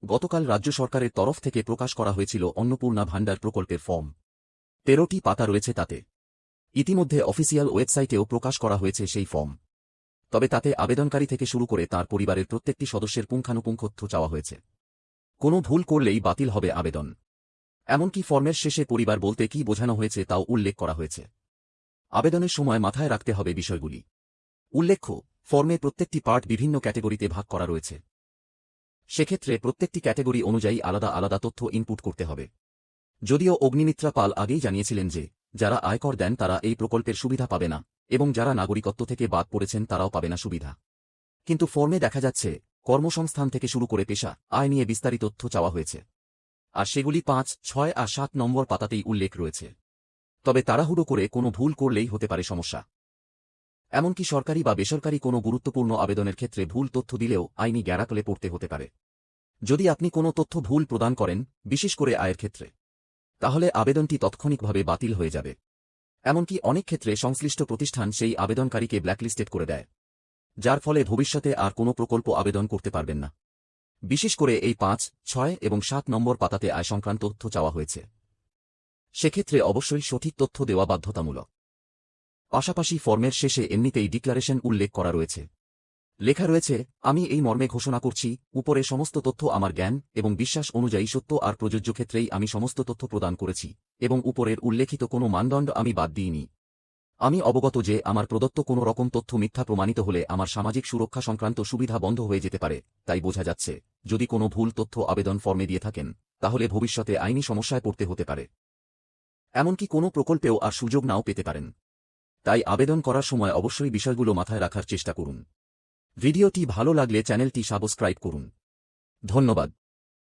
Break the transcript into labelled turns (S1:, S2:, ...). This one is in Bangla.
S1: গতকাল রাজ্য সরকারের তরফ থেকে প্রকাশ করা হয়েছিল অন্নপূর্ণা ভাণ্ডার প্রকল্পের ফর্ম। 13টি পাতা রয়েছে তাতে। ইতিমধ্যে অফিসিয়াল ওয়েবসাইটেও প্রকাশ করা হয়েছে সেই ফর্ম। তবে তাতে আবেদনকারী থেকে শুরু করে তার পরিবারের প্রত্যেকটি সদস্যের পুঙ্খানুপুঙ্খ তথ্য চাওয়া হয়েছে। কোনো ভুল করলেই বাতিল হবে আবেদন। এমনকি ফর্মের শেষে পরিবার বলতে কী বোঝানো হয়েছে তাও উল্লেখ করা হয়েছে। আবেদনের সময় মাথায় রাখতে হবে বিষয়গুলি। উল্লেখ্য, ফর্মে প্রত্যেকটি পার্ট বিভিন্ন ক্যাটেগরিতে ভাগ করা রয়েছে। সেক্ষেত্রে প্রত্যেকটি ক্যাটেগরি অনুযায়ী আলাদা আলাদা তথ্য ইনপুট করতে হবে। যদিও অগ্নিমিত্রা পাল আগেই জানিয়েছিলেন যে যারা আয়কর দেন তারা এই প্রকল্পের সুবিধা পাবে না এবং যারা নাগরিকত্ব থেকে বাদ পড়েছেন তারাও পাবে না সুবিধা। কিন্তু ফর্মে দেখা যাচ্ছে কর্মসংস্থান থেকে শুরু করে পেশা, আয় নিয়ে বিস্তারিত তথ্য চাওয়া হয়েছে। আর সেগুলি 5, 6 আর 7 নম্বর পাতাতেই উল্লেখ রয়েছে। তবে তাড়াহুড়ো করে কোনো ভুল করলেই হতে পারে সমস্যা। এমনকি সরকারি বা বেসরকারি কোনো গুরুত্বপূর্ণ আবেদনের ক্ষেত্রে ভুল তথ্য দিলেও আইনি গ্যারাকলে পড়তে হতে পারে। যদি আপনি কোনো তথ্য ভুল প্রদান করেন, বিশেষ করে আয়ের ক্ষেত্রে, তাহলে আবেদনটি তাৎক্ষণিকভাবে বাতিল হয়ে যাবে। এমনকি অনেক ক্ষেত্রে সংশ্লিষ্ট প্রতিষ্ঠান সেই আবেদনকারীকে ব্ল্যাকলিস্টেড করে দেয়, যার ফলে ভবিষ্যতে আর কোনো প্রকল্প আবেদন করতে পারবেন না। বিশেষ করে এই 5, 6 এবং 7 নম্বর পাতাতে আয় সংক্রান্ত তথ্য চাওয়া হয়েছে। সেক্ষেত্রে অবশ্যই সঠিক তথ্য দেওয়া বাধ্যতামূলক। পাশাপাশি ফর্মের শেষে এমনিতেই ডিক্লারেশন উল্লেখ করা রয়েছে। লেখা রয়েছে, আমি এই মর্মে ঘোষণা করছি, উপরে সমস্ত তথ্য আমার জ্ঞান এবং বিশ্বাস অনুযায়ী সত্য আর প্রযোজ্য ক্ষেত্রেই আমি সমস্ত তথ্য প্রদান করেছি এবং উপরের উল্লেখিত কোনো মানদণ্ড আমি বাদ দিইনি। আমি অবগত যে আমার প্রদত্ত কোনো রকম তথ্য মিথ্যা প্রমাণিত হলে আমার সামাজিক সুরক্ষা সংক্রান্ত সুবিধা বন্ধ হয়ে যেতে পারে। তাই বোঝা যাচ্ছে, যদি কোনো ভুল তথ্য আবেদন ফর্মে দিয়ে থাকেন, তাহলে ভবিষ্যতে আইনি সমস্যায় পড়তে হতে পারে। এমনকি কোনো প্রকল্পেও আর সুযোগ নাও পেতে পারেন। তাই আবেদন করার সময় অবশ্যই বিষয়গুলো মাথায় রাখার চেষ্টা করুন। ভিডিওটি ভালো লাগলে চ্যানেলটি সাবস্ক্রাইব করুন। ধন্যবাদ।